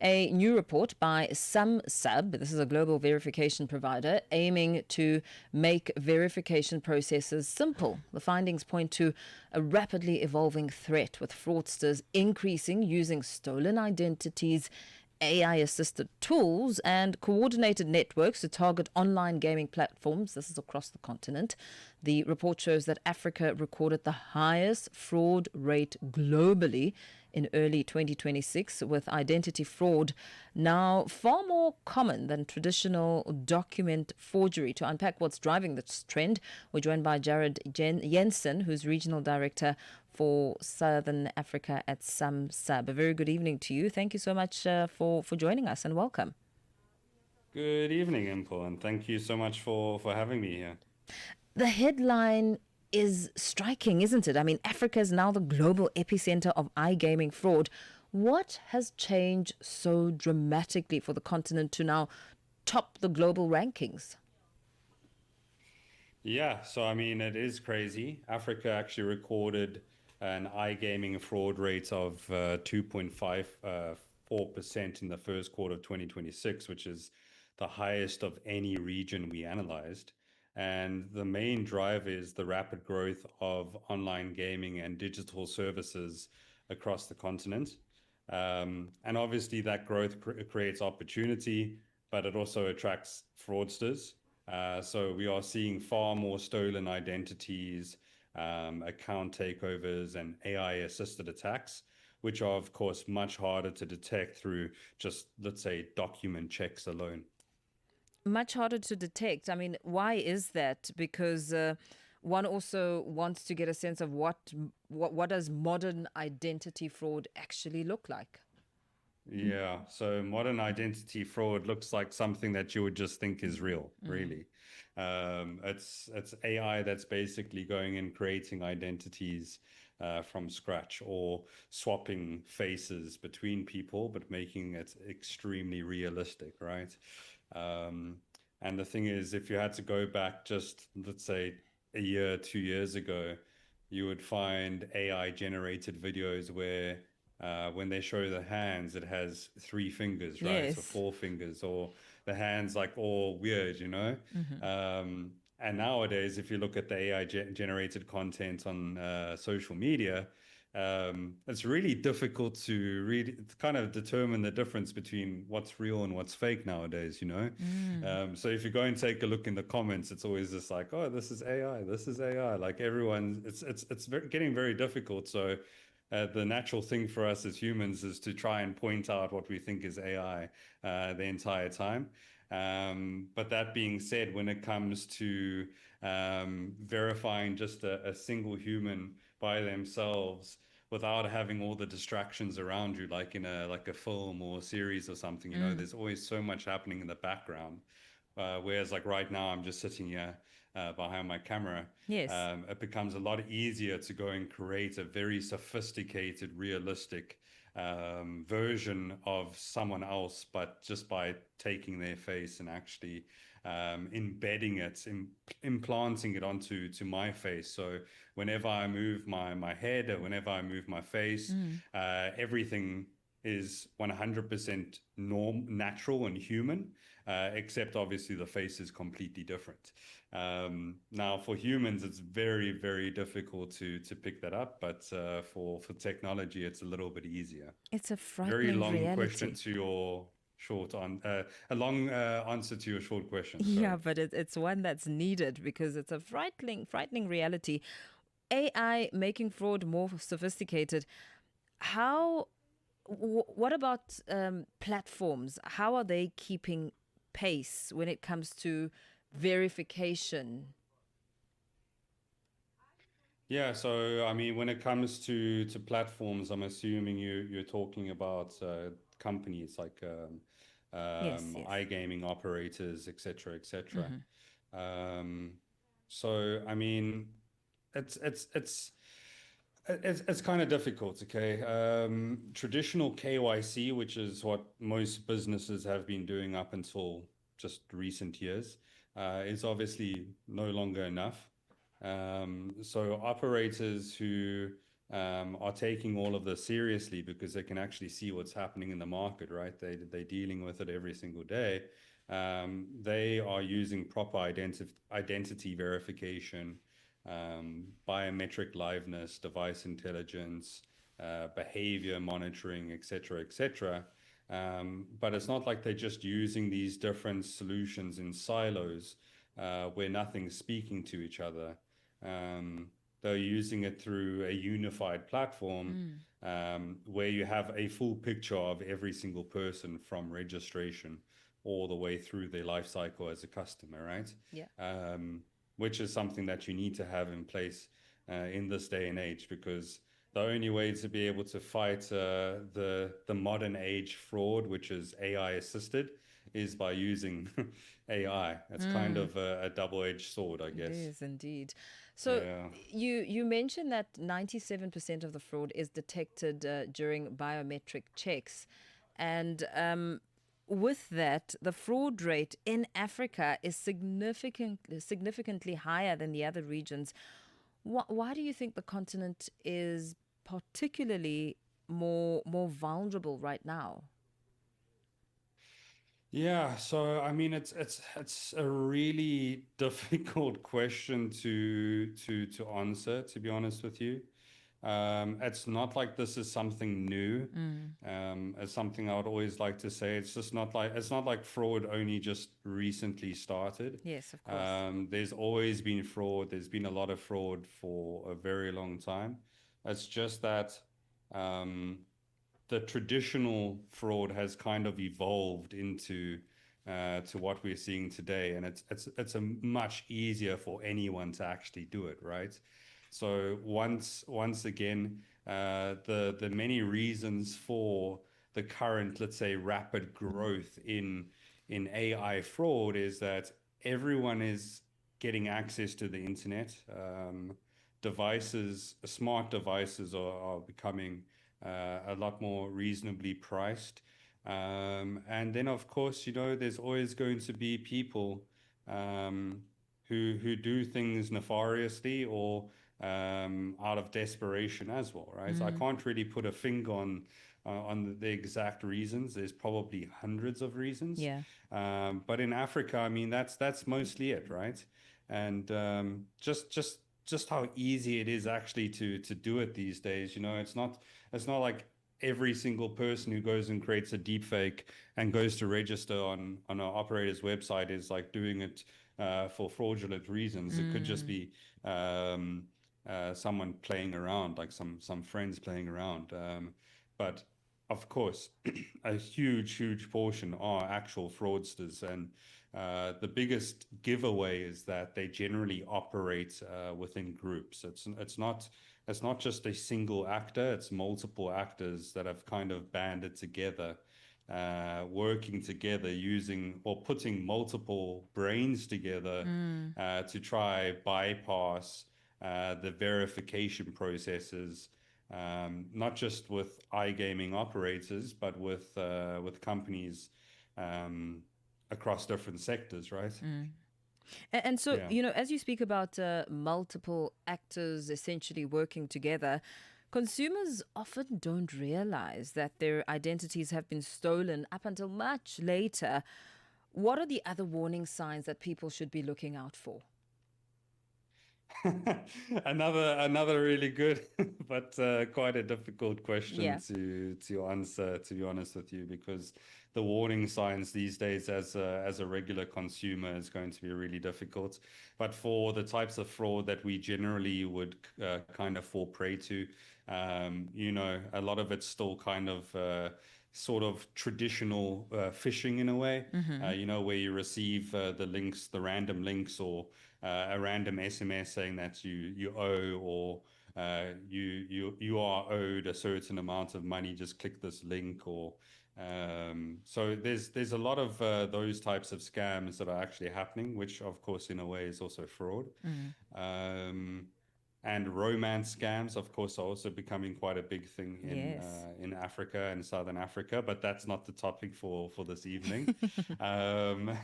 A new report by Sumsub, this is a global verification provider, aiming to make verification processes simple. The findings point to a rapidly evolving threat, with fraudsters increasing using stolen identities, AI assisted tools, and coordinated networks to target online gaming platforms. This is across the continent. The report shows that Africa recorded the highest fraud rate globally in early 2026, with identity fraud now far more common than traditional document forgery. To unpack what's driving this trend, we're joined by Jarryd Jensen, who's Regional Director for Southern Africa at Sumsub. A very good evening to you. Thank you so much for joining us, and welcome. Good evening, Mpho, and thank you so much for having me here. The headline is striking, isn't it? I mean, Africa is now the global epicenter of iGaming fraud. What has changed so dramatically for the continent to now top the global rankings? Yeah, so I mean, it is crazy. Africa actually recorded an iGaming fraud rate of 2.54% in the first quarter of 2026, which is the highest of any region we analyzed. And the main driver is the rapid growth of online gaming and digital services across the continent. And obviously, that growth creates opportunity, but it also attracts fraudsters. So we are seeing far more stolen identities, account takeovers, and AI assisted attacks, which are, of course, much harder to detect through just, let's say, document checks alone. Much harder to detect. I mean, why is that? Because one also wants to get a sense of what does modern identity fraud actually look like? Yeah, so modern identity fraud looks like something that you would just think is real, really. It's AI that's basically going and creating identities from scratch, or swapping faces between people, but making it extremely realistic, right? And the thing is, if you had to go back just, let's say, a year, 2 years ago, you would find AI generated videos where when they show the hands, it has three fingers, right? Or Yes. four fingers, or the hands like all weird, you know? And nowadays, if you look at the AI generated content on social media, it's really difficult to really kind of determine the difference between what's real and what's fake nowadays, you know? So if you go and take a look in the comments, it's always just like, oh, this is AI, this is AI. Like everyone, getting very difficult. So the natural thing for us as humans is to try and point out what we think is AI the entire time. But that being said, when it comes to verifying just a single human by themselves without having all the distractions around you, like in a film or series or something, you know, there's always so much happening in the background. Whereas like right now, I'm just sitting here behind my camera. Yes. It becomes a lot easier to go and create a very sophisticated, realistic version of someone else, but just by taking their face and actually embedding it, implanting it onto my face. So whenever I move my head, or whenever I move my face, everything is 100% natural and human, except obviously the face is completely different. Now, for humans, it's very, very difficult to pick that up, but for technology, it's a little bit easier. It's a Very frightening long question reality. to your a long answer to your short question. Yeah, Sorry. but it's one that's needed because it's a frightening reality. AI making fraud more sophisticated. How what about platforms? How are they keeping pace when it comes to verification? Yeah, so I mean, when it comes to platforms, I'm assuming you're talking about companies like Yes, yes. iGaming operators, et cetera, et cetera. Um, so I mean, it's it's it's it's kind of difficult, okay? Traditional KYC, which is what most businesses have been doing up until just recent years, is obviously no longer enough. So operators who are taking all of this seriously because they can actually see what's happening in the market, right? They're dealing with it every single day. They are using proper identity verification, biometric liveness, device intelligence, behavior monitoring, etc., etc. But it's not like they're just using these different solutions in silos where nothing's speaking to each other. Um, they're using it through a unified platform where you have a full picture of every single person from registration all the way through their life cycle as a customer, right? Yeah. Which is something that you need to have in place in this day and age, because the only way to be able to fight the modern age fraud, which is AI assisted, is by using AI. It's kind of a double-edged sword, I It guess. is indeed. So Yeah. you mentioned that 97% of the fraud is detected during biometric checks, and with that, the fraud rate in Africa is significantly higher than the other regions. Why do you think the continent is particularly more vulnerable right now? Yeah, so I mean it's a really difficult question to answer, to be honest with you. It's not like this is something new. It's something I would always like to say. It's not like fraud only just recently started. Yes, of course. There's always been fraud. There's been a lot of fraud for a very long time. It's just that um, the traditional fraud has kind of evolved into to what we're seeing today, and it's a much easier for anyone to actually do it, right? So once again, the many reasons for the current, let's say, rapid growth in AI fraud is that everyone is getting access to the internet. Smart devices are becoming a lot more reasonably priced. And then, of course, there's always going to be people um, who do things nefariously or out of desperation as well, right? So I can't really put a finger on the exact reasons. There's probably hundreds of reasons. Yeah. But in Africa, I mean, that's mostly it, right? And just how easy it is actually to do it these days. It's not like every single person who goes and creates a deep fake and goes to register on an operator's website is like doing it for fraudulent reasons. It could just be someone playing around, like some friends playing around. But of course, a huge portion are actual fraudsters, and the biggest giveaway is that they generally operate within groups. It's not just a single actor, it's multiple actors that have kind of banded together, working together, using or putting multiple brains together to try bypass the verification processes, not just with iGaming operators, but with companies across different sectors, right? And so, Yeah. as you speak about multiple actors essentially working together, consumers often don't realize that their identities have been stolen up until much later. What are the other warning signs that people should be looking out for? Another really good but quite a difficult question Yeah. to answer, to be honest with you, because the warning signs these days as a regular consumer is going to be really difficult. But for the types of fraud that we generally would kind of fall prey to, a lot of it's still kind of sort of traditional phishing in a way, where you receive the random links, or a random SMS saying that you owe, or you are owed a certain amount of money. Just click this link, or so there's a lot of those types of scams that are actually happening, which of course in a way is also fraud. Um, and romance scams, of course, are also becoming quite a big thing Yes. in Africa and Southern Africa, but that's not the topic for this evening. Um,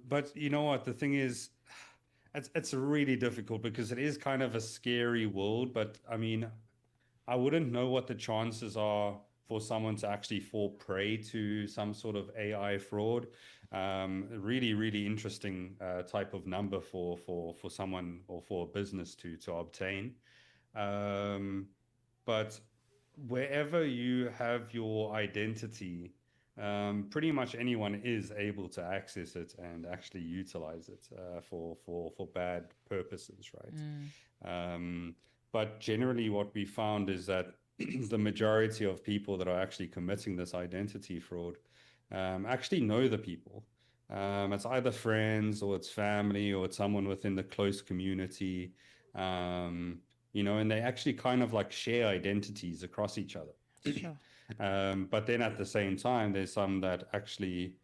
but you know what? The thing is, it's really difficult because it is kind of a scary world. But I mean, I wouldn't know what the chances are for someone to actually fall prey to some sort of AI fraud. Really, really interesting type of number for someone or for a business to obtain. Um, but wherever you have your identity, pretty much anyone is able to access it and actually utilize it for bad purposes, right? Mm. But generally, what we found is that the majority of people that are actually committing this identity fraud actually know the people. It's either friends or it's family or it's someone within the close community. And they actually kind of like share identities across each other. Sure. But then at the same time, there's some that actually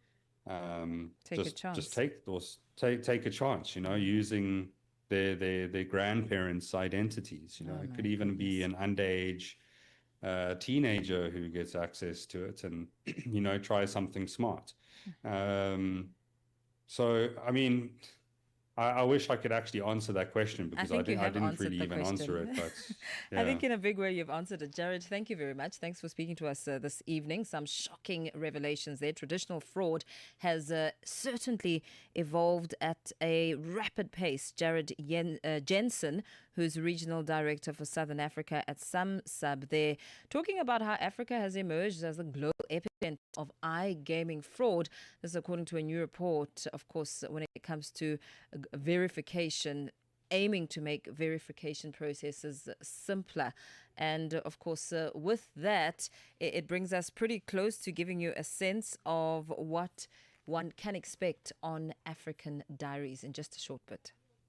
Take a just chance. take a chance, using their grandparents' identities. Oh It my could even be goodness. an underage teenager who gets access to it and try something smart. Um, so I mean, I wish I could actually answer that question I because think you I have didn't answered really the even answer question. it, but I yeah. think in a big way you've answered it. Jarryd, thank you very much. Thanks for speaking to us this evening. Some shocking revelations there. Traditional fraud has certainly evolved at a rapid pace. Jarryd Jensen, who's regional director for Southern Africa at Sumsub, there talking about how Africa has emerged as a global epicenter of iGaming fraud. This is according to a new report, of course, when it comes to verification, aiming to make verification processes simpler. And of course, with that, it brings us pretty close to giving you a sense of what one can expect on African Diaries in just a short bit.